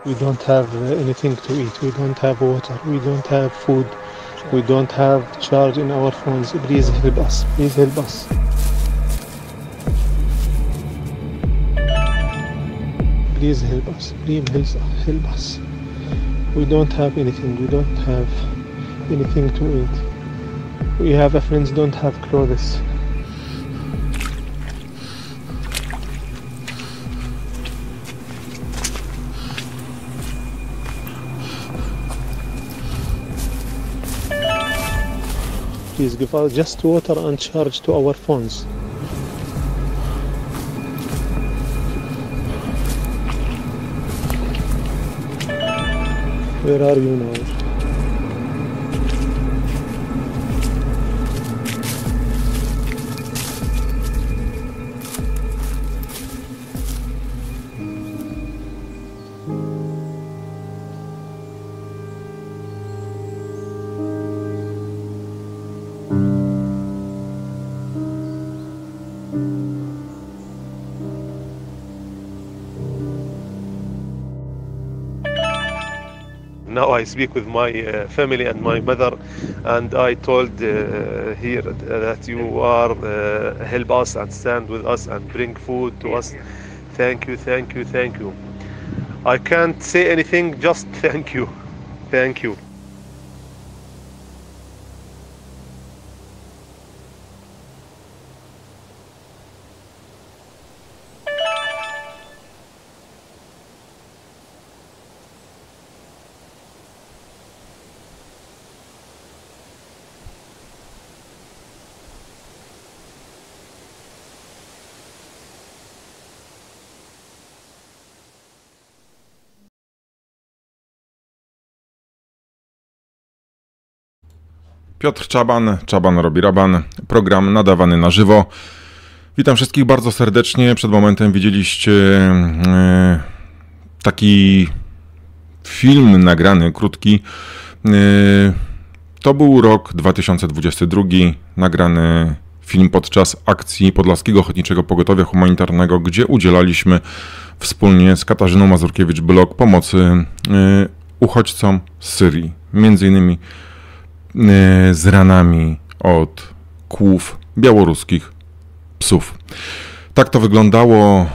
We don't have anything to eat. We don't have water. We don't have food. We don't have charge in our phones. Please help us. Please help us. Please help us. Please help us. We don't have anything. We don't have anything to eat. We have friends don't have clothes. Please give us just water and charge to our phones. Where are you now? Now I speak with my family and my mother, and I told here that you are help us and stand with us and bring food to us. Thank you, thank you, thank you. I can't say anything, just thank you. Thank you. Piotr Czaban, Czaban robi raban, program nadawany na żywo. Witam wszystkich bardzo serdecznie. Przed momentem widzieliście taki film nagrany, krótki. To był rok 2022, nagrany film podczas akcji Podlaskiego Ochotniczego Pogotowia Humanitarnego, gdzie udzielaliśmy wspólnie z Katarzyną Mazurkiewicz-Bylok pomocy uchodźcom z Syrii. Między innymi z ranami od kłów białoruskich psów. Tak to wyglądało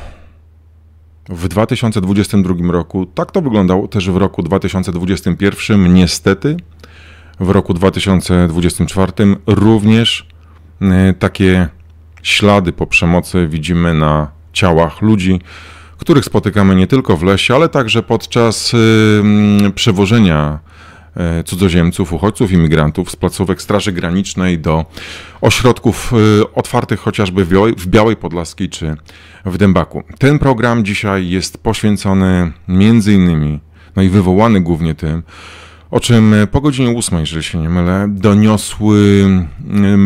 w 2022 roku, tak to wyglądało też w roku 2021. Niestety w roku 2024 również takie ślady po przemocy widzimy na ciałach ludzi, których spotykamy nie tylko w lesie, ale także podczas przewożenia cudzoziemców, uchodźców, imigrantów z placówek Straży Granicznej do ośrodków otwartych chociażby w Białej Podlaskiej czy w Dębaku. Ten program dzisiaj jest poświęcony między innymi, no i wywołany głównie tym, o czym po godzinie 8, jeżeli się nie mylę, doniosły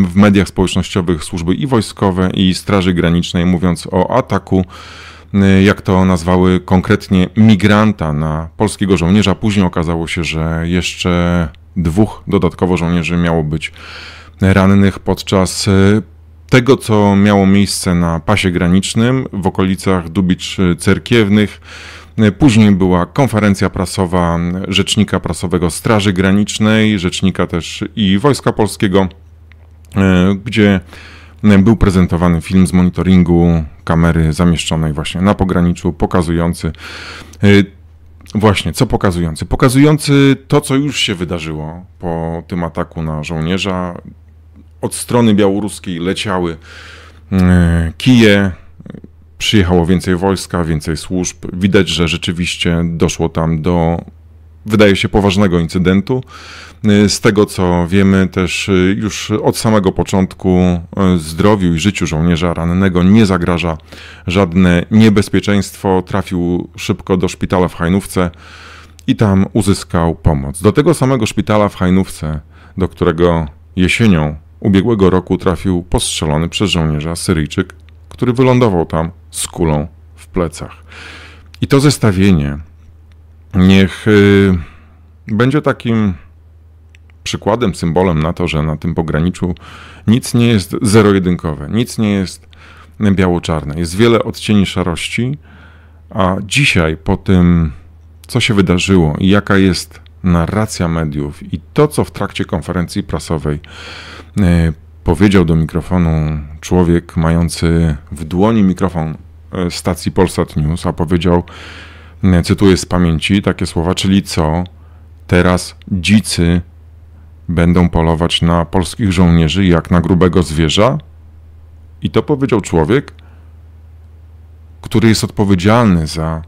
w mediach społecznościowych służby i wojskowe, i Straży Granicznej, mówiąc o ataku, jak to nazwały konkretnie, migranta na polskiego żołnierza. Później okazało się, że jeszcze 2 dodatkowo żołnierzy miało być rannych podczas tego, co miało miejsce na pasie granicznym w okolicach Dubicz Cerkiewnych. Później była konferencja prasowa rzecznika prasowego Straży Granicznej, rzecznika też i Wojska Polskiego, gdzie był prezentowany film z monitoringu kamery zamieszczonej właśnie na pograniczu, pokazujący właśnie, co pokazujący? Pokazujący to, co już się wydarzyło po tym ataku na żołnierza. Od strony białoruskiej leciały kije, przyjechało więcej wojska, więcej służb. Widać, że rzeczywiście doszło tam do, wydaje się, poważnego incydentu. Z tego, co wiemy, też już od samego początku zdrowiu i życiu żołnierza rannego nie zagraża żadne niebezpieczeństwo. Trafił szybko do szpitala w Hajnówce i tam uzyskał pomoc. Do tego samego szpitala w Hajnówce, do którego jesienią ubiegłego roku trafił postrzelony przez żołnierza Syryjczyk, który wylądował tam z kulą w plecach. I to zestawienie niech będzie takim przykładem, symbolem na to, że na tym pograniczu nic nie jest zero-jedynkowe, nic nie jest biało-czarne. Jest wiele odcieni szarości, a dzisiaj po tym co się wydarzyło i jaka jest narracja mediów i to, co w trakcie konferencji prasowej powiedział do mikrofonu człowiek mający w dłoni mikrofon stacji Polsat News, a powiedział, cytuję z pamięci takie słowa, czyli co, teraz dzicy będą polować na polskich żołnierzy jak na grubego zwierza? I to powiedział człowiek, który jest odpowiedzialny za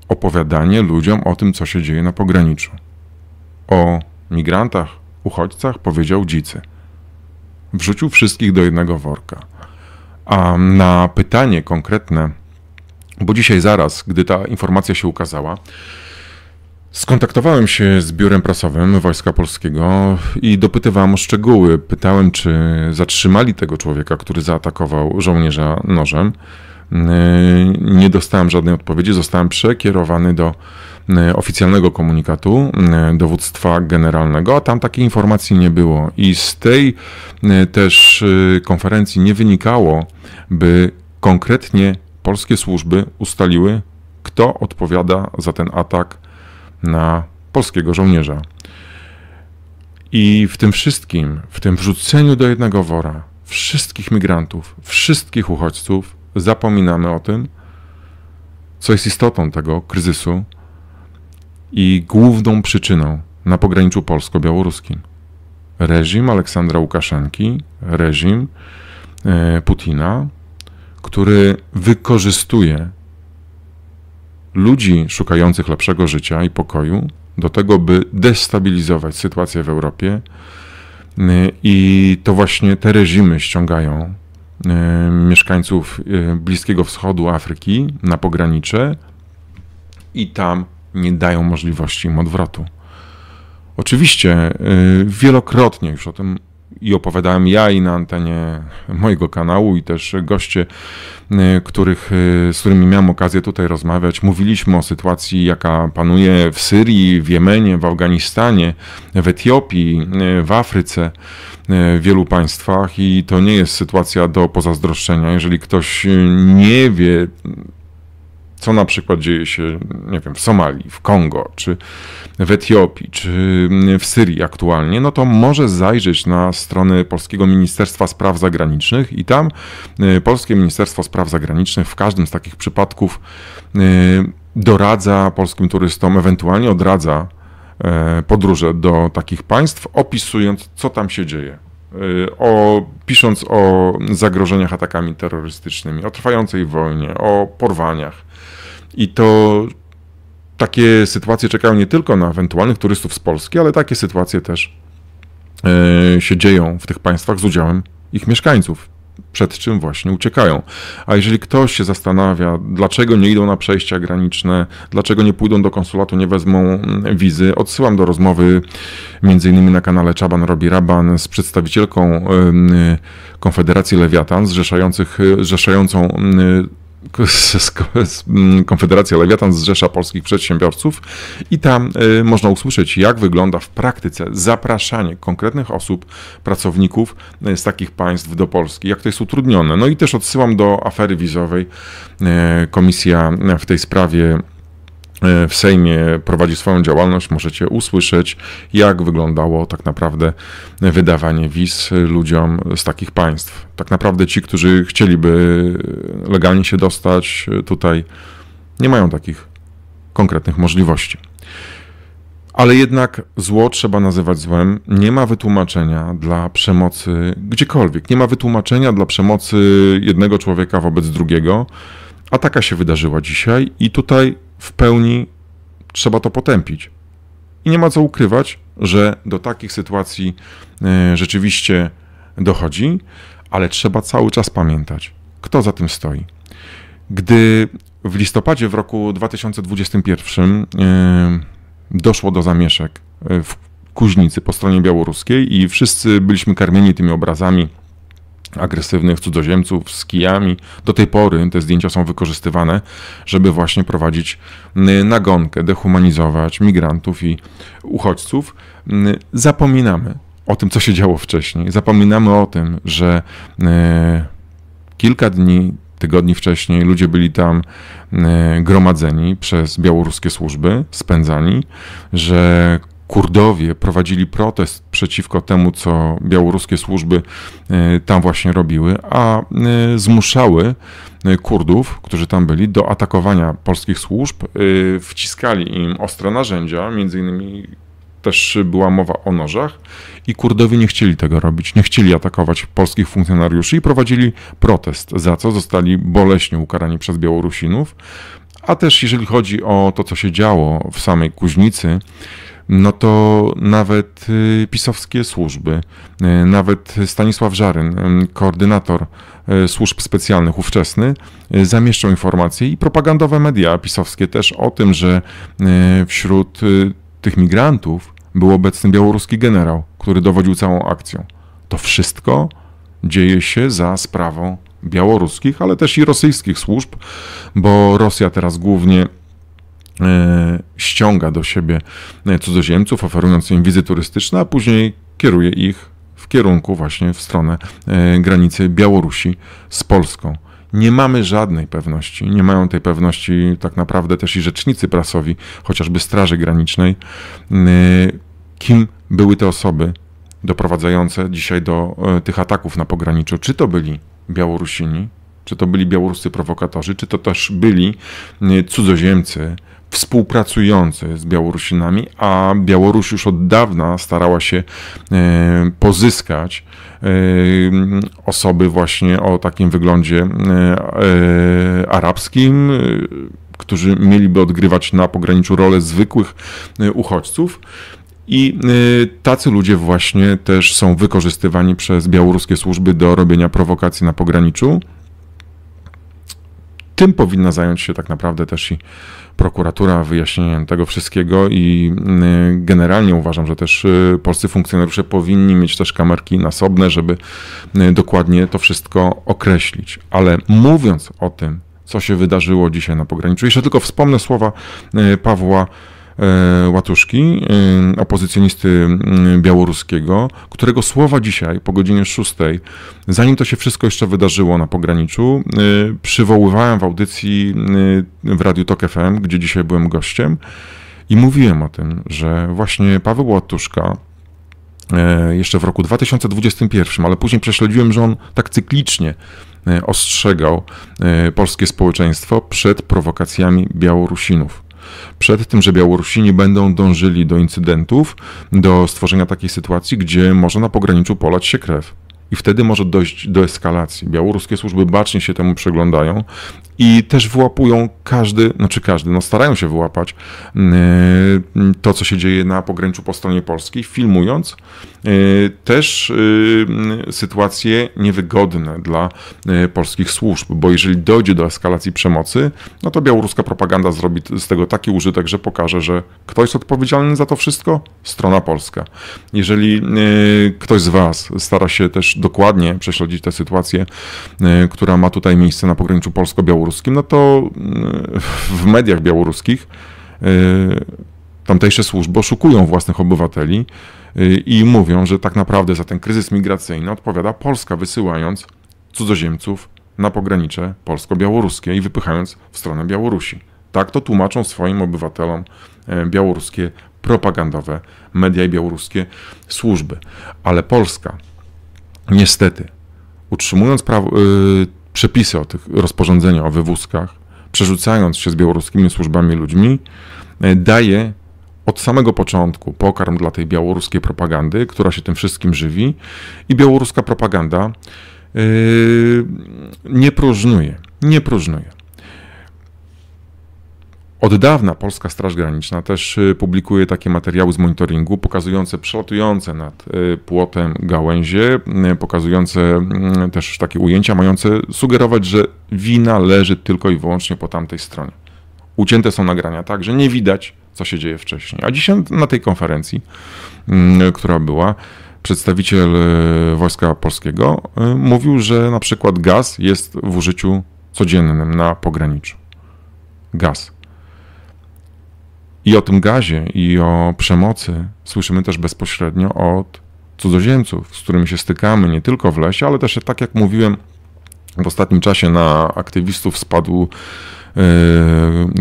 opowiadanie ludziom o tym, co się dzieje na pograniczu. O migrantach, uchodźcach powiedział dzicy. Wrzucił wszystkich do jednego worka. A na pytanie konkretne, bo dzisiaj zaraz, gdy ta informacja się ukazała, skontaktowałem się z biurem prasowym Wojska Polskiego i dopytywałem o szczegóły. Pytałem, czy zatrzymali tego człowieka, który zaatakował żołnierza nożem. Nie dostałem żadnej odpowiedzi, zostałem przekierowany do oficjalnego komunikatu dowództwa generalnego, a tam takiej informacji nie było. I z tej też konferencji nie wynikało, by konkretnie polskie służby ustaliły, kto odpowiada za ten atak na polskiego żołnierza. I w tym wszystkim, w tym wrzuceniu do jednego wora wszystkich migrantów, wszystkich uchodźców, zapominamy o tym, co jest istotą tego kryzysu i główną przyczyną na pograniczu polsko-białoruskim. Reżim Aleksandra Łukaszenki, reżim Putina, który wykorzystuje ludzi szukających lepszego życia i pokoju do tego, by destabilizować sytuację w Europie. I to właśnie te reżimy ściągają mieszkańców Bliskiego Wschodu, Afryki na pogranicze i tam nie dają możliwości im odwrotu. Oczywiście wielokrotnie już o tym i opowiadałem ja i na antenie mojego kanału i też goście, z którymi miałem okazję tutaj rozmawiać, mówiliśmy o sytuacji, jaka panuje w Syrii, w Jemenie, w Afganistanie, w Etiopii, w Afryce, w wielu państwach i to nie jest sytuacja do pozazdroszczenia. Jeżeli ktoś nie wie, co na przykład dzieje się, nie wiem, w Somalii, w Kongo, czy w Etiopii, czy w Syrii aktualnie, no to może zajrzeć na stronę Polskiego Ministerstwa Spraw Zagranicznych i tam Polskie Ministerstwo Spraw Zagranicznych w każdym z takich przypadków doradza polskim turystom, ewentualnie odradza podróże do takich państw, opisując, co tam się dzieje. Pisząc o zagrożeniach atakami terrorystycznymi, o trwającej wojnie, o porwaniach. I to takie sytuacje czekają nie tylko na ewentualnych turystów z Polski, ale takie sytuacje też się dzieją w tych państwach z udziałem ich mieszkańców, przed czym właśnie uciekają. A jeżeli ktoś się zastanawia, dlaczego nie idą na przejścia graniczne, dlaczego nie pójdą do konsulatu, nie wezmą wizy, odsyłam do rozmowy m.in. na kanale Czaban robi Raban z przedstawicielką Konfederacji Lewiatan, zrzeszającą Konfederacja Lewiatan zrzesza polskich przedsiębiorców i tam można usłyszeć, jak wygląda w praktyce zapraszanie konkretnych osób, pracowników z takich państw do Polski, jak to jest utrudnione. No i też odsyłam do afery wizowej. Komisja w tej sprawie w Sejmie prowadzi swoją działalność, możecie usłyszeć, jak wyglądało tak naprawdę wydawanie wiz ludziom z takich państw. Tak naprawdę ci, którzy chcieliby legalnie się dostać tutaj, nie mają takich konkretnych możliwości. Ale jednak zło trzeba nazywać złem. Nie ma wytłumaczenia dla przemocy gdziekolwiek. Nie ma wytłumaczenia dla przemocy jednego człowieka wobec drugiego, a taka się wydarzyła dzisiaj i tutaj w pełni trzeba to potępić. I nie ma co ukrywać, że do takich sytuacji rzeczywiście dochodzi, ale trzeba cały czas pamiętać, kto za tym stoi. Gdy w listopadzie w roku 2021 doszło do zamieszek w Kuźnicy po stronie białoruskiej i wszyscy byliśmy karmieni tymi obrazami agresywnych cudzoziemców z kijami. Do tej pory te zdjęcia są wykorzystywane, żeby właśnie prowadzić nagonkę, dehumanizować migrantów i uchodźców. Zapominamy o tym, co się działo wcześniej. Zapominamy o tym, że kilka dni, tygodni wcześniej ludzie byli tam gromadzeni przez białoruskie służby, spędzani, że Kurdowie prowadzili protest przeciwko temu, co białoruskie służby tam właśnie robiły, a zmuszały Kurdów, którzy tam byli, do atakowania polskich służb, wciskali im ostre narzędzia, między innymi też była mowa o nożach i Kurdowie nie chcieli tego robić, nie chcieli atakować polskich funkcjonariuszy i prowadzili protest, za co zostali boleśnie ukarani przez Białorusinów. A też jeżeli chodzi o to, co się działo w samej Kuźnicy, no to nawet pisowskie służby, nawet Stanisław Żaryn, koordynator służb specjalnych ówczesny, zamieszczał informacje i propagandowe media pisowskie też o tym, że wśród tych migrantów był obecny białoruski generał, który dowodził całą akcją. To wszystko dzieje się za sprawą białoruskich, ale też i rosyjskich służb, bo Rosja teraz głównie ściąga do siebie cudzoziemców, oferując im wizy turystyczne, a później kieruje ich w kierunku właśnie w stronę granicy Białorusi z Polską. Nie mamy żadnej pewności, nie mają tej pewności tak naprawdę też i rzecznicy prasowi, chociażby Straży Granicznej, kim były te osoby doprowadzające dzisiaj do tych ataków na pograniczu. Czy to byli Białorusini, czy to byli białoruscy prowokatorzy, czy to też byli cudzoziemcy współpracujący z Białorusinami, a Białoruś już od dawna starała się pozyskać osoby właśnie o takim wyglądzie arabskim, którzy mieliby odgrywać na pograniczu rolę zwykłych uchodźców. I tacy ludzie właśnie też są wykorzystywani przez białoruskie służby do robienia prowokacji na pograniczu. Tym powinna zająć się tak naprawdę też i prokuratura wyjaśnieniem tego wszystkiego i generalnie uważam, że też polscy funkcjonariusze powinni mieć też kamerki nasobne, żeby dokładnie to wszystko określić. Ale mówiąc o tym, co się wydarzyło dzisiaj na pograniczu, jeszcze tylko wspomnę słowa Pawła Łatuszki, opozycjonisty białoruskiego, którego słowa dzisiaj po godzinie 6, zanim to się wszystko jeszcze wydarzyło na pograniczu, przywoływałem w audycji w Radiu Tok FM, gdzie dzisiaj byłem gościem i mówiłem o tym, że właśnie Paweł Łatuszka jeszcze w roku 2021, ale później prześledziłem, że on tak cyklicznie ostrzegał polskie społeczeństwo przed prowokacjami Białorusinów. Przed tym, że Białorusini będą dążyli do incydentów, do stworzenia takiej sytuacji, gdzie może na pograniczu polać się krew. I wtedy może dojść do eskalacji. Białoruskie służby bacznie się temu przyglądają i też wyłapują starają się wyłapać to, co się dzieje na pograniczu po stronie polskiej, filmując też sytuacje niewygodne dla polskich służb, bo jeżeli dojdzie do eskalacji przemocy, no to białoruska propaganda zrobi z tego taki użytek, że pokaże, że kto jest odpowiedzialny za to wszystko? Strona polska. Jeżeli ktoś z Was stara się też dokładnie prześledzić tę sytuację, która ma tutaj miejsce na pograniczu polsko-białoruskim, no to w mediach białoruskich tamtejsze służby oszukują własnych obywateli i mówią, że tak naprawdę za ten kryzys migracyjny odpowiada Polska, wysyłając cudzoziemców na pogranicze polsko-białoruskie i wypychając w stronę Białorusi. Tak to tłumaczą swoim obywatelom białoruskie propagandowe media i białoruskie służby. Ale Polska niestety, utrzymując przepisy o tych rozporządzenia o wywózkach, przerzucając się z białoruskimi służbami ludźmi, daje od samego początku pokarm dla tej białoruskiej propagandy, która się tym wszystkim żywi i białoruska propaganda nie próżnuje. Od dawna Polska Straż Graniczna też publikuje takie materiały z monitoringu pokazujące przelatujące nad płotem gałęzie, pokazujące też takie ujęcia mające sugerować, że wina leży tylko i wyłącznie po tamtej stronie. Ucięte są nagrania tak, że nie widać, co się dzieje wcześniej. A dzisiaj na tej konferencji, która była, przedstawiciel Wojska Polskiego mówił, że na przykład gaz jest w użyciu codziennym na pograniczu. Gaz. I o tym gazie i o przemocy słyszymy też bezpośrednio od cudzoziemców, z którymi się stykamy nie tylko w lesie, ale też, tak jak mówiłem, W ostatnim czasie na aktywistów spadł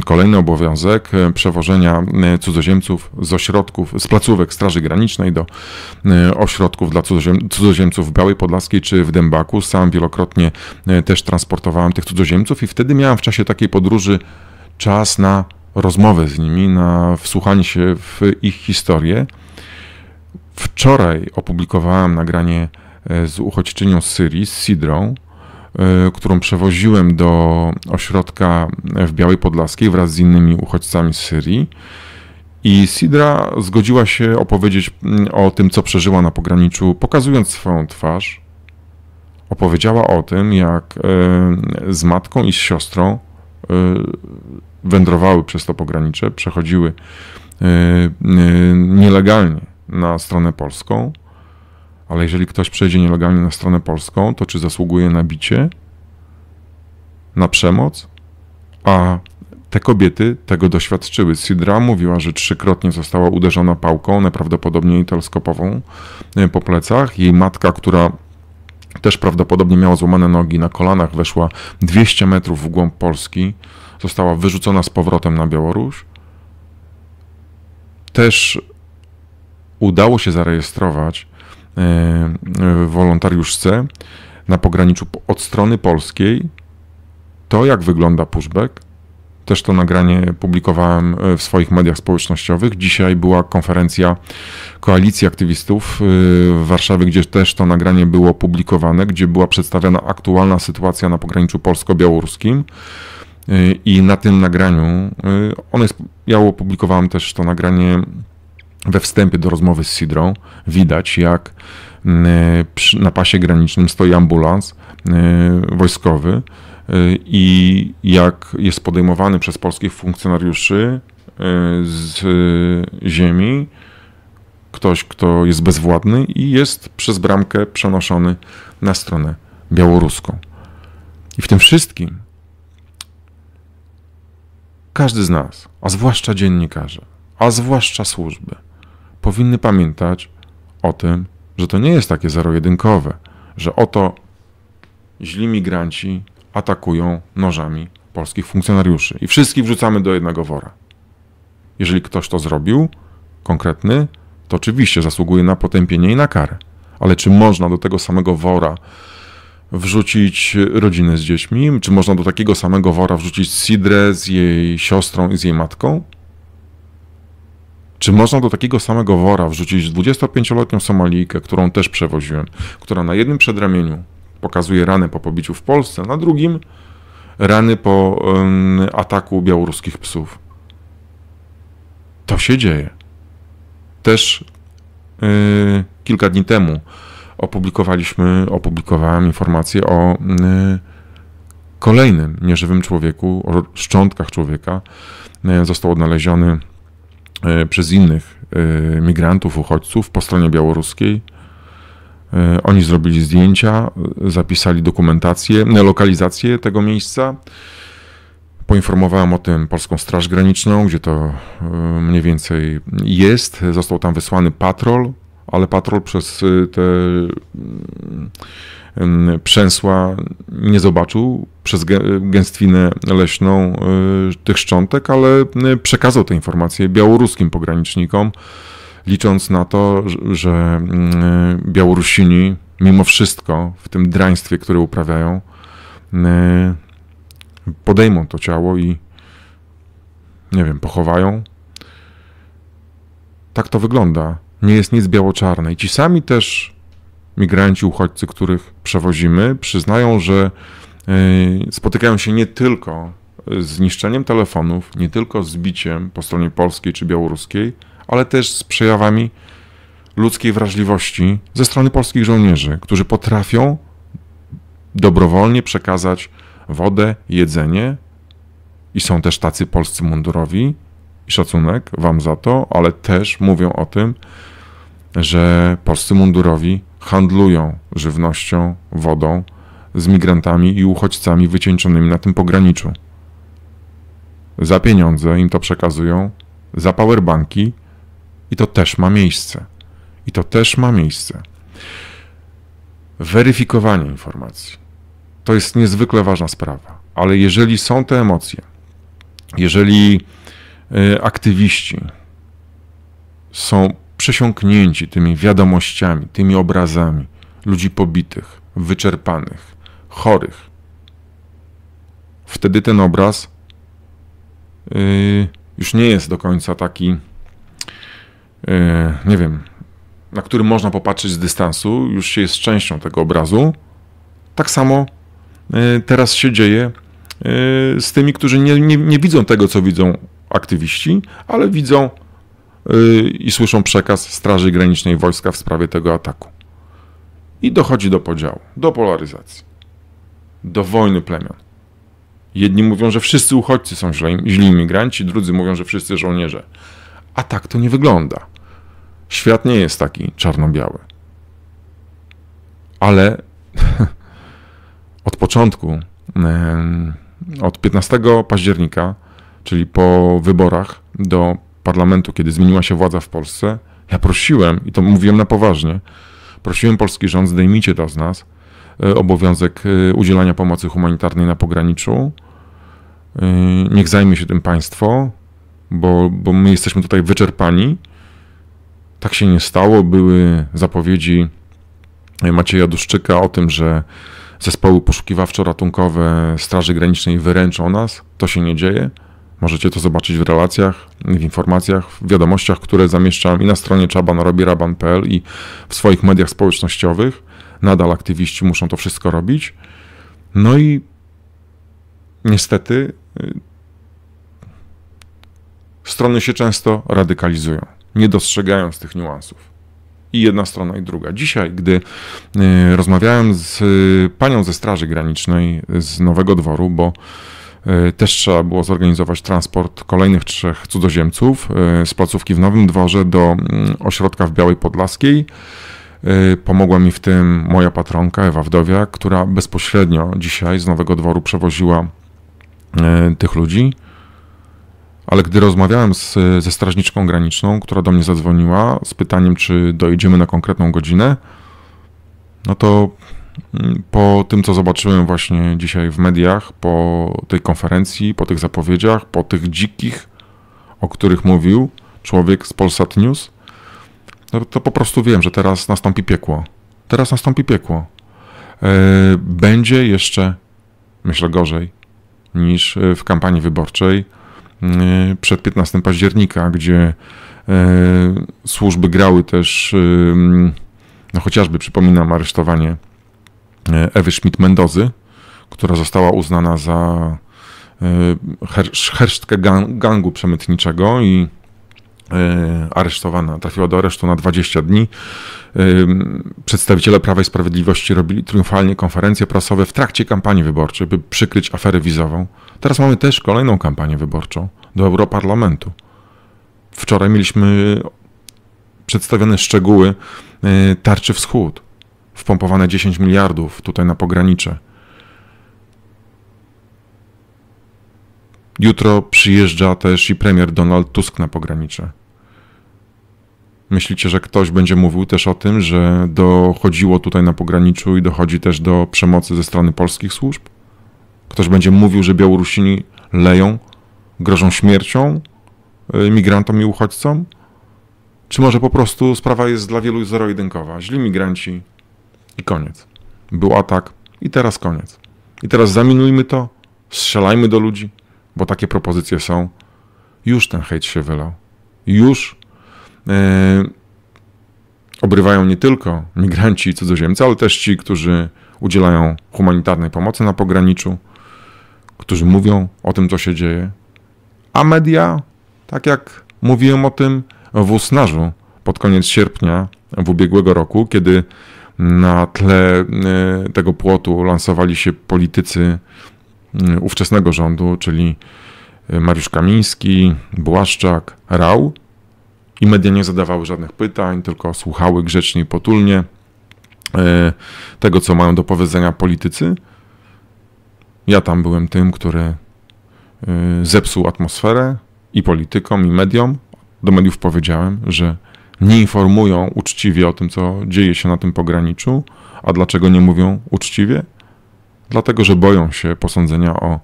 kolejny obowiązek przewożenia cudzoziemców z ośrodków, z placówek Straży Granicznej do ośrodków dla cudzoziemców w Białej Podlaskiej czy w Dębaku. Sam wielokrotnie też transportowałem tych cudzoziemców i wtedy miałem w czasie takiej podróży czas na rozmowę z nimi, na wsłuchanie się w ich historię. Wczoraj opublikowałem nagranie z uchodźczynią z Syrii, z Sidrą, którą przewoziłem do ośrodka w Białej Podlaskiej wraz z innymi uchodźcami z Syrii. I Sidra zgodziła się opowiedzieć o tym, co przeżyła na pograniczu, pokazując swoją twarz. Opowiedziała o tym, jak z matką i z siostrą wędrowały przez to pogranicze, przechodziły nielegalnie na stronę polską. Ale jeżeli ktoś przejdzie nielegalnie na stronę polską, to czy zasługuje na bicie, na przemoc? A te kobiety tego doświadczyły. Sidra mówiła, że 3-krotnie została uderzona pałką, najprawdopodobniej teleskopową, po plecach. Jej matka, która też prawdopodobnie miała złamane nogi, na kolanach weszła 200 metrów w głąb Polski, została wyrzucona z powrotem na Białoruś. Też udało się zarejestrować wolontariuszce na pograniczu od strony polskiej to, jak wygląda pushback. Też to nagranie publikowałem w swoich mediach społecznościowych. Dzisiaj była konferencja Koalicji Aktywistów w Warszawie, gdzie też to nagranie było publikowane, gdzie była przedstawiona aktualna sytuacja na pograniczu polsko-białoruskim. I na tym nagraniu, ja opublikowałem też to nagranie we wstępie do rozmowy z Sidrą. Widać, jak na pasie granicznym stoi ambulans wojskowy i jak jest podejmowany przez polskich funkcjonariuszy z ziemi ktoś, kto jest bezwładny i jest przez bramkę przenoszony na stronę białoruską. I w tym wszystkim każdy z nas, a zwłaszcza dziennikarze, a zwłaszcza służby, powinny pamiętać o tym, że to nie jest takie zero-jedynkowe, że oto źli migranci atakują nożami polskich funkcjonariuszy i wszystkich wrzucamy do jednego wora. Jeżeli ktoś to zrobił, konkretny, to oczywiście zasługuje na potępienie i na karę. Ale czy można do tego samego wora wrzucić rodzinę z dziećmi? Czy można do takiego samego wora wrzucić Sidrę z jej siostrą i z jej matką? Czy można do takiego samego wora wrzucić 25-letnią Somalijkę, którą też przewoziłem, która na jednym przedramieniu pokazuje rany po pobiciu w Polsce, na drugim rany po ataku białoruskich psów? To się dzieje. Też kilka dni temu opublikowałem informację o kolejnym nieżywym człowieku, o szczątkach człowieka. Został odnaleziony przez innych migrantów, uchodźców po stronie białoruskiej. Oni zrobili zdjęcia, zapisali dokumentację, lokalizację tego miejsca. Poinformowałem o tym Polską Straż Graniczną, gdzie to mniej więcej jest. Został tam wysłany patrol, ale patrol przez te przęsła nie zobaczył przez gęstwinę leśną tych szczątek, ale przekazał te informacje białoruskim pogranicznikom, licząc na to, że Białorusini mimo wszystko w tym draństwie, które uprawiają, podejmą to ciało i nie wiem, pochowają. Tak to wygląda. Nie jest nic biało-czarne. I ci sami też migranci, uchodźcy, których przewozimy, przyznają, że spotykają się nie tylko z niszczeniem telefonów, nie tylko z biciem po stronie polskiej czy białoruskiej, ale też z przejawami ludzkiej wrażliwości ze strony polskich żołnierzy, którzy potrafią dobrowolnie przekazać wodę, jedzenie i są też tacy polscy mundurowi i szacunek wam za to, ale też mówią o tym, że polscy mundurowi handlują żywnością, wodą z migrantami i uchodźcami wycieńczonymi na tym pograniczu. Za pieniądze im to przekazują, za powerbanki i to też ma miejsce. I to też ma miejsce. Weryfikowanie informacji. to jest niezwykle ważna sprawa. Ale jeżeli są te emocje, jeżeli aktywiści są przesiąknięci tymi wiadomościami, tymi obrazami ludzi pobitych, wyczerpanych, chorych, wtedy ten obraz już nie jest do końca taki, nie wiem, na który można popatrzeć z dystansu, już się jest częścią tego obrazu. Tak samo teraz się dzieje z tymi, którzy nie widzą tego, co widzą aktywiści, ale widzą i słyszą przekaz Straży Granicznej wojska w sprawie tego ataku. I dochodzi do podziału, do polaryzacji, do wojny plemion. Jedni mówią, że wszyscy uchodźcy są źli imigranci, drudzy mówią, że wszyscy żołnierze. A tak to nie wygląda. Świat nie jest taki czarno-biały. Ale od początku, od 15 października, czyli po wyborach do parlamentu, kiedy zmieniła się władza w Polsce, ja prosiłem, i to mówiłem na poważnie, prosiłem polski rząd, zdejmijcie to z nas, obowiązek udzielania pomocy humanitarnej na pograniczu. Niech zajmie się tym państwo, bo my jesteśmy tutaj wyczerpani. Tak się nie stało. Były zapowiedzi Macieja Duszczyka o tym, że zespoły poszukiwawczo-ratunkowe Straży Granicznej wyręczą nas. To się nie dzieje. Możecie to zobaczyć w relacjach, w informacjach, w wiadomościach, które zamieszczam i na stronie czabanrobieraban.pl i w swoich mediach społecznościowych. Nadal aktywiści muszą to wszystko robić. No i niestety strony się często radykalizują, nie dostrzegając tych niuansów. I jedna strona, i druga. Dzisiaj, gdy rozmawiałem z panią ze Straży Granicznej z Nowego Dworu, bo też trzeba było zorganizować transport kolejnych 3 cudzoziemców z placówki w Nowym Dworze do ośrodka w Białej Podlaskiej. Pomogła mi w tym moja patronka Ewa Wdowiak, która bezpośrednio dzisiaj z Nowego Dworu przewoziła tych ludzi. Ale gdy rozmawiałem ze strażniczką graniczną, która do mnie zadzwoniła z pytaniem, czy dojedziemy na konkretną godzinę, no to po tym, co zobaczyłem właśnie dzisiaj w mediach, po tej konferencji, po tych zapowiedziach, po tych dzikich, o których mówił człowiek z Polsat News, no to po prostu wiem, że teraz nastąpi piekło. Teraz nastąpi piekło. Będzie jeszcze, myślę, gorzej niż w kampanii wyborczej przed 15 października, gdzie służby grały też, no chociażby przypominam aresztowanie Ewy Schmidt-Mendozy, która została uznana za hersztkę gangu przemytniczego i aresztowana, trafiła do aresztu na 20 dni. Przedstawiciele Prawa i Sprawiedliwości robili triumfalnie konferencje prasowe w trakcie kampanii wyborczej, by przykryć aferę wizową. Teraz mamy też kolejną kampanię wyborczą do Europarlamentu. Wczoraj mieliśmy przedstawione szczegóły tarczy Wschód. Wpompowane 10 miliardów tutaj na pogranicze. Jutro przyjeżdża też i premier Donald Tusk na pogranicze. Myślicie, że ktoś będzie mówił też o tym, że dochodziło tutaj na pograniczu i dochodzi też do przemocy ze strony polskich służb? Ktoś będzie mówił, że Białorusini leją, grożą śmiercią migrantom i uchodźcom? Czy może po prostu sprawa jest dla wielu zero-jedynkowa? Źli migranci i koniec. Był atak i teraz koniec. I teraz zaminujmy to, strzelajmy do ludzi, bo takie propozycje są. Już ten hejt się wylał. Już obrywają nie tylko migranci i cudzoziemcy, ale też ci, którzy udzielają humanitarnej pomocy na pograniczu, którzy mówią o tym, co się dzieje. A media, tak jak mówiłem o tym w Usnarzu pod koniec sierpnia w ubiegłego roku, kiedy na tle tego płotu lansowali się politycy ówczesnego rządu, czyli Mariusz Kamiński, Błaszczak, Rau, i media nie zadawały żadnych pytań, tylko słuchały grzecznie i potulnie tego, co mają do powiedzenia politycy. Ja tam byłem tym, który zepsuł atmosferę i politykom, i mediom. Do mediów powiedziałem, że nie informują uczciwie o tym, co dzieje się na tym pograniczu. A dlaczego nie mówią uczciwie? dlatego że boją się posądzenia o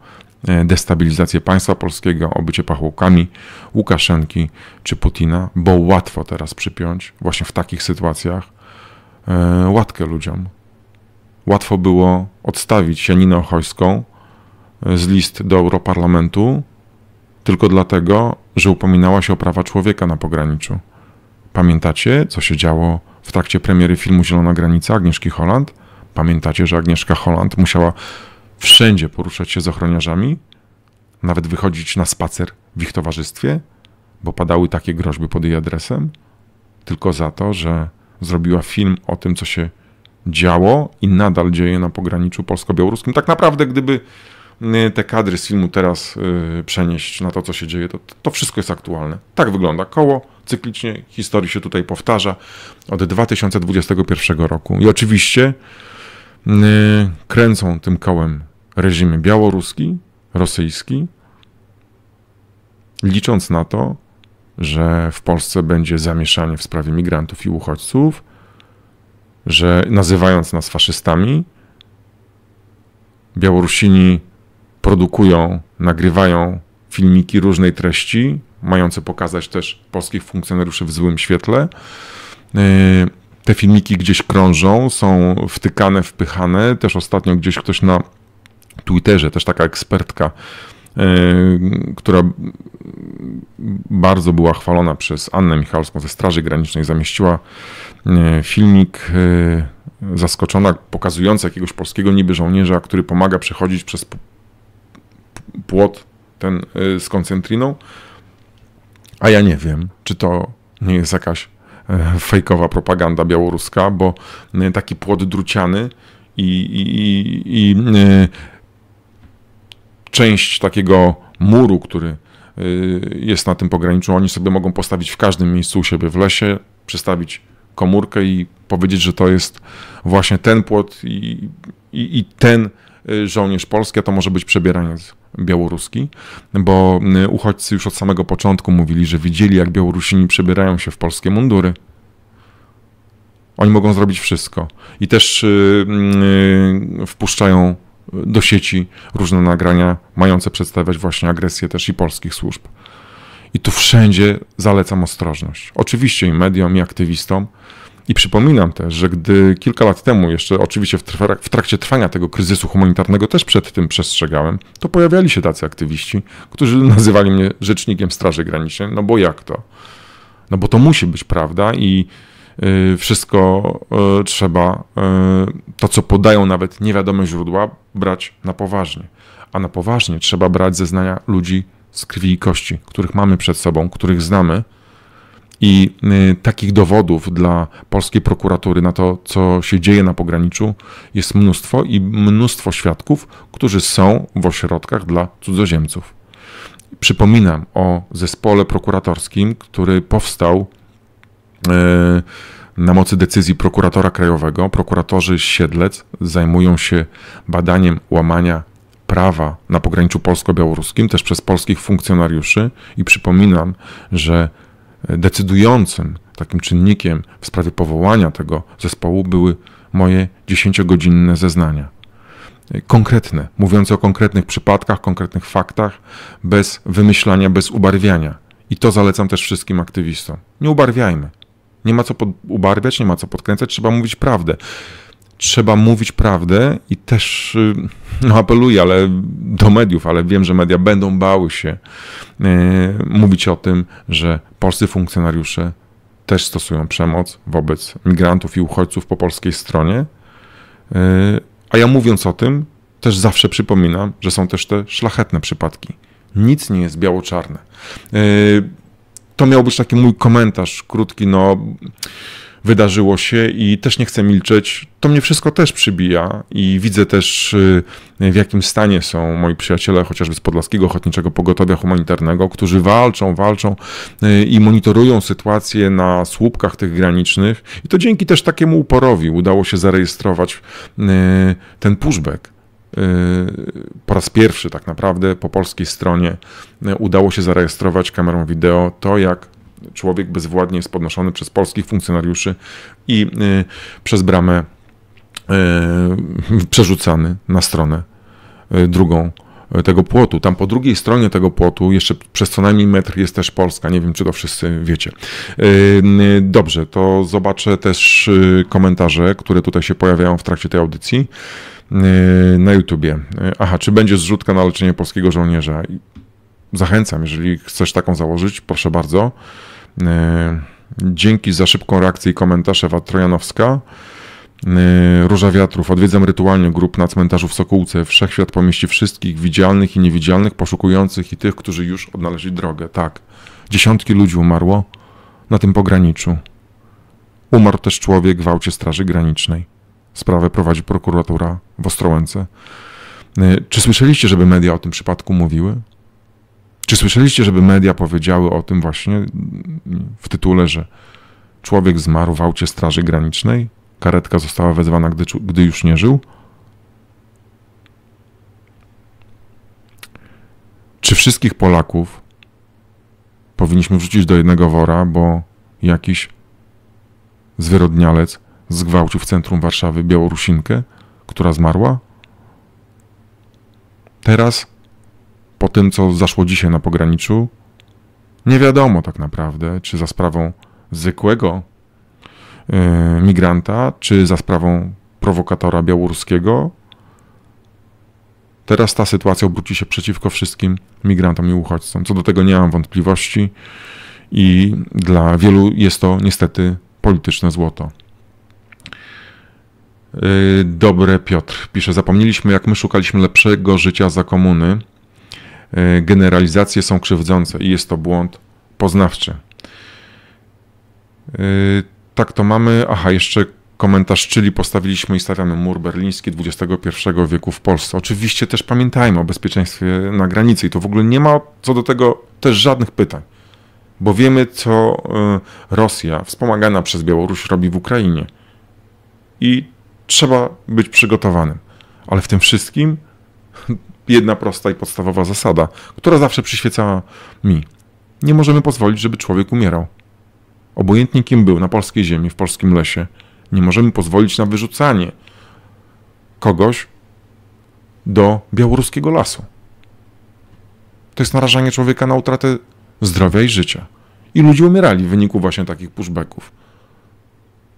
destabilizację państwa polskiego, o bycie pachołkami Łukaszenki czy Putina, bo łatwo teraz przypiąć właśnie w takich sytuacjach łatkę ludziom. Łatwo było odstawić Janinę Ochojską z list do Europarlamentu tylko dlatego, że upominała się o prawa człowieka na pograniczu. Pamiętacie, co się działo w trakcie premiery filmu Zielona Granica Agnieszki Holland? Pamiętacie, że Agnieszka Holland musiała wszędzie poruszać się z ochroniarzami, nawet wychodzić na spacer w ich towarzystwie, bo padały takie groźby pod jej adresem, tylko za to, że zrobiła film o tym, co się działo i nadal dzieje na pograniczu polsko-białoruskim. Tak naprawdę, gdyby te kadry z filmu teraz przenieść na to, co się dzieje, to wszystko jest aktualne. Tak wygląda koło, cyklicznie, historii się tutaj powtarza od 2021 roku. I oczywiście kręcą tym kołem reżimy białoruski, rosyjski, licząc na to, że w Polsce będzie zamieszanie w sprawie migrantów i uchodźców, że nazywając nas faszystami, Białorusini produkują, nagrywają filmiki różnej treści, mające pokazać też polskich funkcjonariuszy w złym świetle. Te filmiki gdzieś krążą, są wtykane, wpychane. Też ostatnio gdzieś ktoś na Twitterze, też taka ekspertka, która bardzo była chwalona przez Annę Michalską ze Straży Granicznej, zamieściła filmik zaskoczona, pokazujący jakiegoś polskiego niby żołnierza, który pomaga przechodzić przez płot ten z koncentriną, a ja nie wiem, czy to nie jest jakaś fejkowa propaganda białoruska, bo taki płot druciany i część takiego muru, który jest na tym pograniczu, oni sobie mogą postawić w każdym miejscu u siebie w lesie, przestawić komórkę i powiedzieć, że to jest właśnie ten płot i ten żołnierz polski, a to może być przebieraniec białoruski, bo uchodźcy już od samego początku mówili, że widzieli, jak Białorusini przebierają się w polskie mundury. Oni mogą zrobić wszystko. I też wpuszczają do sieci różne nagrania mające przedstawiać właśnie agresję też i polskich służb. I tu wszędzie zalecam ostrożność. Oczywiście i mediom, i aktywistom. I przypominam też, że gdy kilka lat temu, jeszcze oczywiście w trakcie trwania tego kryzysu humanitarnego, też przed tym przestrzegałem, to pojawiali się tacy aktywiści, którzy nazywali mnie rzecznikiem Straży Granicznej. No bo jak to? No bo to musi być prawda i wszystko trzeba, to co podają nawet niewiadome źródła, brać na poważnie. A na poważnie trzeba brać zeznania ludzi z krwi i kości, których mamy przed sobą, których znamy. I takich dowodów dla polskiej prokuratury na to, co się dzieje na pograniczu, jest mnóstwo i mnóstwo świadków, którzy są w ośrodkach dla cudzoziemców. Przypominam o zespole prokuratorskim, który powstał na mocy decyzji prokuratora krajowego. Prokuratorzy z Siedlec zajmują się badaniem łamania prawa na pograniczu polsko-białoruskim, też przez polskich funkcjonariuszy i przypominam, że decydującym takim czynnikiem w sprawie powołania tego zespołu były moje 10-godzinne zeznania. Konkretne, mówiące o konkretnych przypadkach, konkretnych faktach, bez wymyślania, bez ubarwiania. I to zalecam też wszystkim aktywistom. Nie ubarwiajmy. Nie ma co ubarwiać, nie ma co podkręcać, trzeba mówić prawdę. Trzeba mówić prawdę i też apeluję do mediów, ale wiem, że media będą bały się mówić o tym, że polscy funkcjonariusze też stosują przemoc wobec migrantów i uchodźców po polskiej stronie. A ja mówiąc o tym, też zawsze przypominam, że są też te szlachetne przypadki. Nic nie jest biało-czarne. To miał być taki mój komentarz krótki, wydarzyło się i też nie chcę milczeć. To mnie wszystko też przybija i widzę też, w jakim stanie są moi przyjaciele, chociażby z Podlaskiego Ochotniczego Pogotowia Humanitarnego, którzy walczą i monitorują sytuację na słupkach tych granicznych. I to dzięki też takiemu uporowi udało się zarejestrować ten pushback. Po raz pierwszy tak naprawdę po polskiej stronie udało się zarejestrować kamerą wideo to, jak człowiek bezwładnie jest podnoszony przez polskich funkcjonariuszy i przez bramę przerzucany na stronę drugą tego płotu. Tam po drugiej stronie tego płotu, jeszcze przez co najmniej metr, jest też Polska. Nie wiem, czy to wszyscy wiecie. Dobrze, to zobaczę też komentarze, które tutaj się pojawiają w trakcie tej audycji na YouTubie. Aha, czy będzie zrzutka na leczenie polskiego żołnierza? Zachęcam, jeżeli chcesz taką założyć, proszę bardzo. Dzięki za szybką reakcję i komentarz, Ewa Trojanowska. Róża Wiatrów. Odwiedzam rytualnie grup na cmentarzu w Sokółce. Wszechświat pomieści wszystkich widzialnych i niewidzialnych, poszukujących i tych, którzy już odnaleźli drogę. Tak. Dziesiątki ludzi umarło na tym pograniczu. Umarł też człowiek w aucie Straży Granicznej. Sprawę prowadzi prokuratura w Ostrołęce. Czy słyszeliście, żeby media o tym przypadku mówiły? Czy słyszeliście, żeby media powiedziały o tym właśnie w tytule, że człowiek zmarł w aucie Straży Granicznej? Karetka została wezwana, gdy już nie żył? Czy wszystkich Polaków powinniśmy wrzucić do jednego wora, bo jakiś zwyrodnialec zgwałcił w centrum Warszawy Białorusinkę, która zmarła? Teraz, po tym, co zaszło dzisiaj na pograniczu, nie wiadomo tak naprawdę, czy za sprawą zwykłego migranta, czy za sprawą prowokatora białoruskiego. Teraz ta sytuacja obróci się przeciwko wszystkim migrantom i uchodźcom. Co do tego nie mam wątpliwości i dla wielu jest to niestety polityczne złoto. Dobre Piotr pisze, zapomnieliśmy, jak my szukaliśmy lepszego życia za komuny. Generalizacje są krzywdzące i jest to błąd poznawczy. Tak to mamy. Aha, jeszcze komentarz, czyli postawiliśmy i stawiamy mur berliński XXI wieku w Polsce. Oczywiście też pamiętajmy o bezpieczeństwie na granicy i to w ogóle nie ma co do tego też żadnych pytań, bo wiemy, co Rosja wspomagana przez Białoruś robi w Ukrainie i trzeba być przygotowanym. Ale w tym wszystkim jedna prosta i podstawowa zasada, która zawsze przyświecała mi. Nie możemy pozwolić, żeby człowiek umierał. Obojętnie kim był, na polskiej ziemi, w polskim lesie, nie możemy pozwolić na wyrzucanie kogoś do białoruskiego lasu. To jest narażanie człowieka na utratę zdrowia i życia. I ludzie umierali w wyniku właśnie takich pushbacków.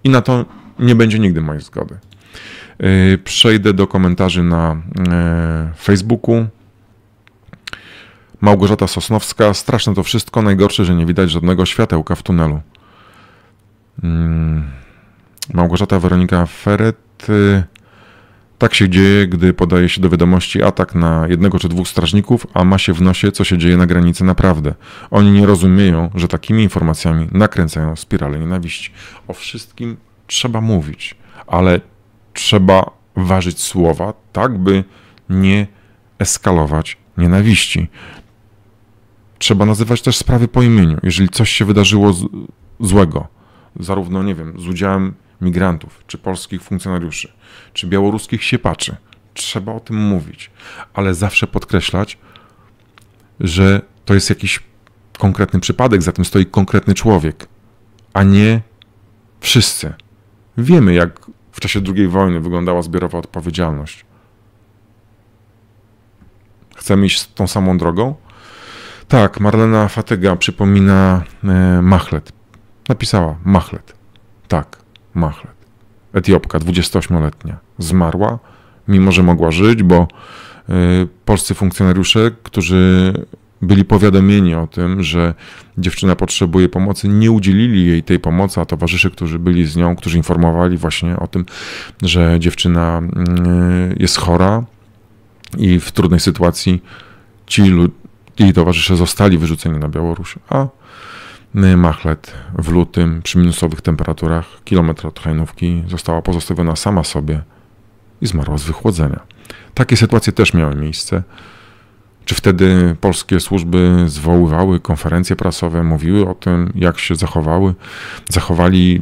I na to nie będzie nigdy mojej zgody. Przejdę do komentarzy na Facebooku. Małgorzata Sosnowska. Straszne to wszystko. Najgorsze, że nie widać żadnego światełka w tunelu. Małgorzata Weronika Feret. Tak się dzieje, gdy podaje się do wiadomości atak na jednego czy dwóch strażników, a ma się w nosie, co się dzieje na granicy naprawdę. Oni nie rozumieją, że takimi informacjami nakręcają spiralę nienawiści. O wszystkim trzeba mówić, ale trzeba ważyć słowa, tak by nie eskalować nienawiści. Trzeba nazywać też sprawy po imieniu. Jeżeli coś się wydarzyło złego, zarówno, nie wiem, z udziałem migrantów, czy polskich funkcjonariuszy, czy białoruskich siepaczy, trzeba o tym mówić, ale zawsze podkreślać, że to jest jakiś konkretny przypadek, za tym stoi konkretny człowiek, a nie wszyscy. Wiemy, jak w czasie II wojny wyglądała zbiorowa odpowiedzialność. Chcemy iść tą samą drogą? Tak, Marlena Fatyga przypomina Mahlet. Napisała Mahlet. Tak, Mahlet. Etiopka, 28-letnia. Zmarła, mimo że mogła żyć, bo polscy funkcjonariusze, którzy byli powiadomieni o tym, że dziewczyna potrzebuje pomocy, nie udzielili jej tej pomocy, a towarzysze, którzy byli z nią, którzy informowali właśnie o tym, że dziewczyna jest chora i w trudnej sytuacji jej towarzysze zostali wyrzuceni na Białoruś, a Mahlet w lutym przy minusowych temperaturach, kilometr od Hajnówki, została pozostawiona sama sobie i zmarła z wychłodzenia. Takie sytuacje też miały miejsce. Czy wtedy polskie służby zwoływały konferencje prasowe, mówiły o tym, jak się zachowali,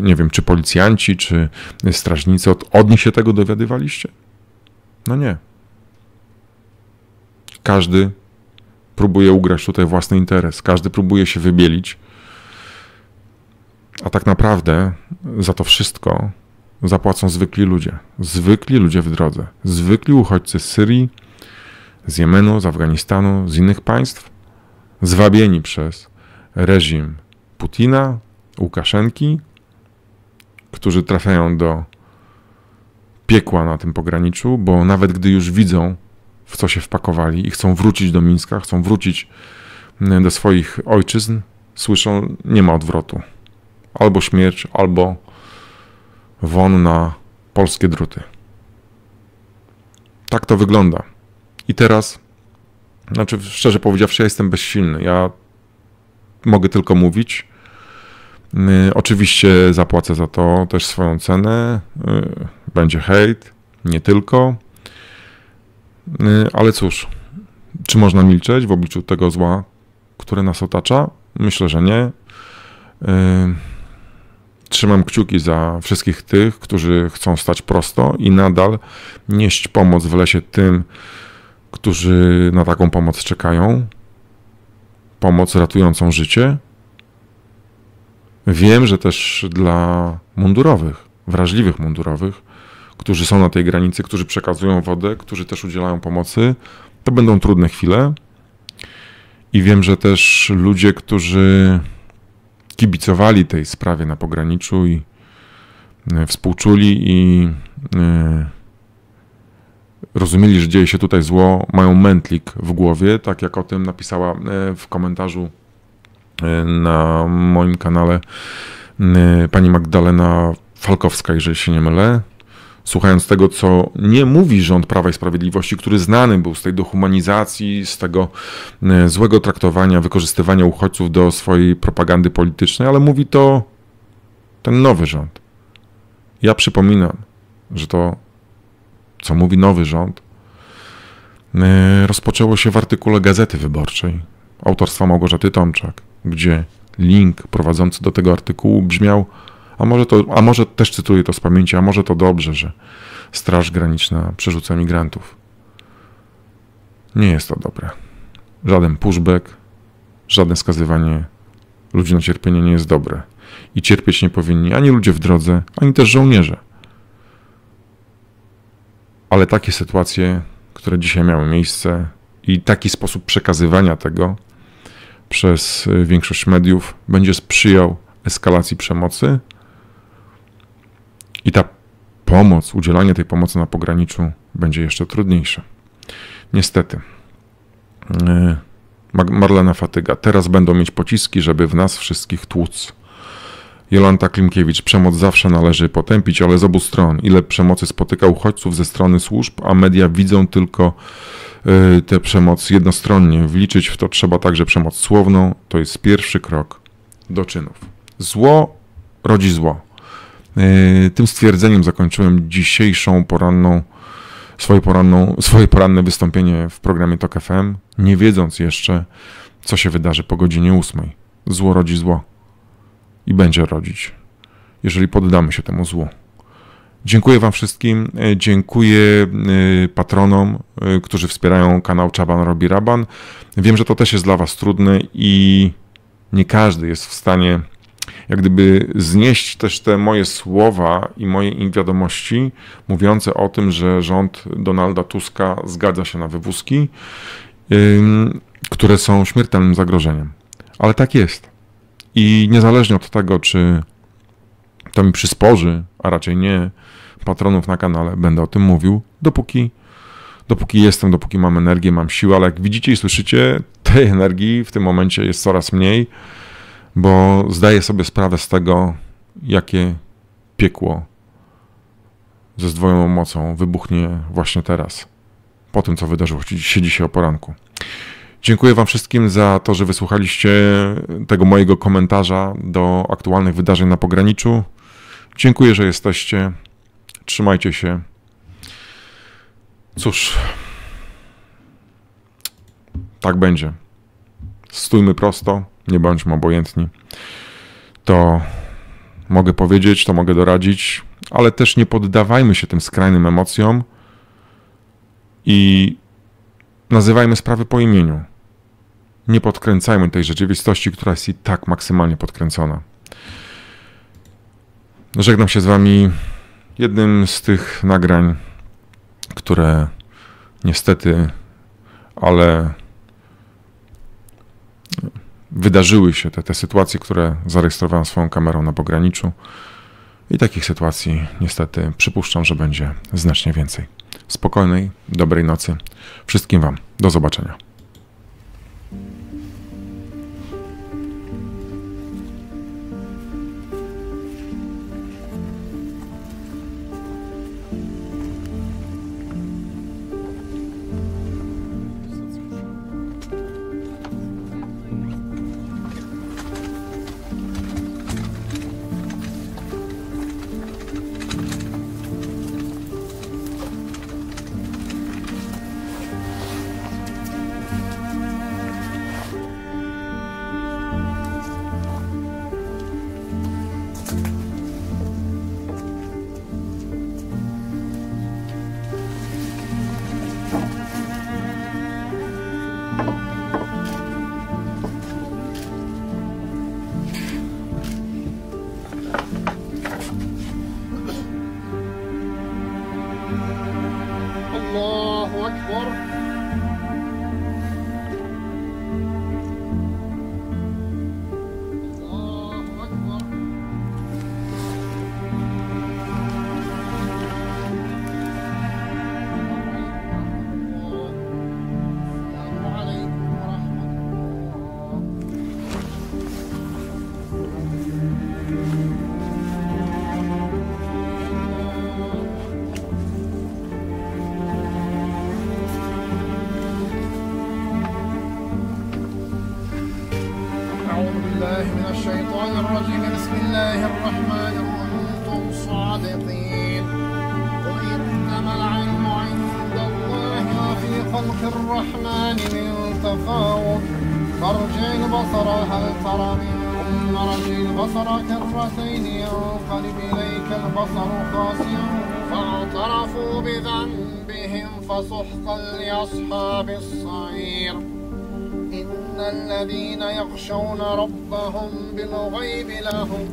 nie wiem, czy policjanci, czy strażnicy, od nich się tego dowiadywaliście? No nie. Każdy próbuje ugrać tutaj własny interes, każdy próbuje się wybielić, a tak naprawdę za to wszystko zapłacą zwykli ludzie w drodze, zwykli uchodźcy z Syrii, z Jemenu, z Afganistanu, z innych państw, zwabieni przez reżim Putina, Łukaszenki, którzy trafiają do piekła na tym pograniczu, bo nawet gdy już widzą, w co się wpakowali i chcą wrócić do Mińska, chcą wrócić do swoich ojczyzn, słyszą, nie ma odwrotu. Albo śmierć, albo won na polskie druty. Tak to wygląda. I teraz, szczerze powiedziawszy, ja jestem bezsilny. Ja mogę tylko mówić. Oczywiście zapłacę za to też swoją cenę. Będzie hejt, nie tylko. Ale cóż, czy można milczeć w obliczu tego zła, które nas otacza? Myślę, że nie. Trzymam kciuki za wszystkich tych, którzy chcą stać prosto i nadal nieść pomoc w lesie tym, którzy na taką pomoc czekają. Pomoc ratującą życie. Wiem, że też dla mundurowych, wrażliwych mundurowych, którzy są na tej granicy, którzy przekazują wodę, którzy też udzielają pomocy, to będą trudne chwile. I wiem, że też ludzie, którzy kibicowali tej sprawie na pograniczu i współczuli i rozumieli, że dzieje się tutaj zło, mają mętlik w głowie, tak jak o tym napisała w komentarzu na moim kanale pani Magdalena Falkowska, jeżeli się nie mylę. Słuchając tego, co nie mówi rząd Prawa i Sprawiedliwości, który znany był z tej dehumanizacji, z tego złego traktowania, wykorzystywania uchodźców do swojej propagandy politycznej, ale mówi to ten nowy rząd. Ja przypominam, że to, co mówi nowy rząd, rozpoczęło się w artykule Gazety Wyborczej autorstwa Małgorzaty Tomczak, gdzie link prowadzący do tego artykułu brzmiał: a może też cytuję to z pamięci, a może to dobrze, że Straż Graniczna przerzuca migrantów. Nie jest to dobre. Żaden pushback, żadne skazywanie ludzi na cierpienie nie jest dobre. I cierpieć nie powinni ani ludzie w drodze, ani też żołnierze. Ale takie sytuacje, które dzisiaj miały miejsce i taki sposób przekazywania tego przez większość mediów będzie sprzyjał eskalacji przemocy. I ta pomoc, udzielanie tej pomocy na pograniczu będzie jeszcze trudniejsze. Niestety. Marlena Fatyga. Teraz będą mieć pociski, żeby w nas wszystkich tłuc. Jolanta Klimkiewicz. Przemoc zawsze należy potępić, ale z obu stron. Ile przemocy spotyka uchodźców ze strony służb, a media widzą tylko tę przemoc jednostronnie. Wliczyć w to trzeba także przemoc słowną. To jest pierwszy krok do czynów. Zło rodzi zło. Tym stwierdzeniem zakończyłem dzisiejszą swoje poranne wystąpienie w programie TOK FM, nie wiedząc jeszcze, co się wydarzy po godzinie 8. Zło rodzi zło i będzie rodzić, jeżeli poddamy się temu złu. Dziękuję wam wszystkim, dziękuję patronom, którzy wspierają kanał Czaban Robi Raban. Wiem, że to też jest dla was trudne i nie każdy jest w stanie jak gdyby znieść też te moje słowa i moje wiadomości mówiące o tym, że rząd Donalda Tuska zgadza się na wywózki, które są śmiertelnym zagrożeniem. Ale tak jest. I niezależnie od tego, czy to mi przysporzy, a raczej nie, patronów na kanale, będę o tym mówił, dopóki jestem, dopóki mam energię, mam siłę, ale jak widzicie i słyszycie, tej energii w tym momencie jest coraz mniej, bo zdaję sobie sprawę z tego, jakie piekło ze zdwojoną mocą wybuchnie właśnie teraz, po tym, co wydarzyło się dzisiaj o poranku. Dziękuję wam wszystkim za to, że wysłuchaliście tego mojego komentarza do aktualnych wydarzeń na pograniczu. Dziękuję, że jesteście. Trzymajcie się. Cóż, tak będzie. Stójmy prosto, nie bądźmy obojętni. To mogę powiedzieć, to mogę doradzić, ale też nie poddawajmy się tym skrajnym emocjom i nazywajmy sprawy po imieniu. Nie podkręcajmy tej rzeczywistości, która jest i tak maksymalnie podkręcona. Żegnam się z wami Jednym z tych nagrań, które niestety, ale wydarzyły się, te sytuacje, które zarejestrowałem swoją kamerą na pograniczu, i takich sytuacji niestety przypuszczam, że będzie znacznie więcej. Spokojnej, dobrej nocy wszystkim Wam. Do zobaczenia. الله أكبر. الله أكبر. السلام عليكم ورحمة أعوذ بالله من الشيطان الرجيم. بسم الله الرحمن الرحيم. أنتم صادقين. قل إنما العلم عند الله وفي خلق الرحمن من تفاوت فارجع البصر هل ترى من مرجع البصر كرتين ينقلب إليك البصر خاسئا فاعترفوا بذنبهم فسحقا لأصحاب السعير. إن الذين يخشون ربهم بالغيب لهم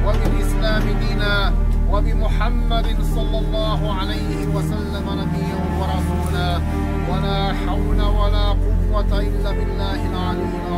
وبالإسلام دينا وبمحمد صلى الله عليه وسلم نبيا ورسولا ولا حول ولا قوة إلا بالله العلي العظيم.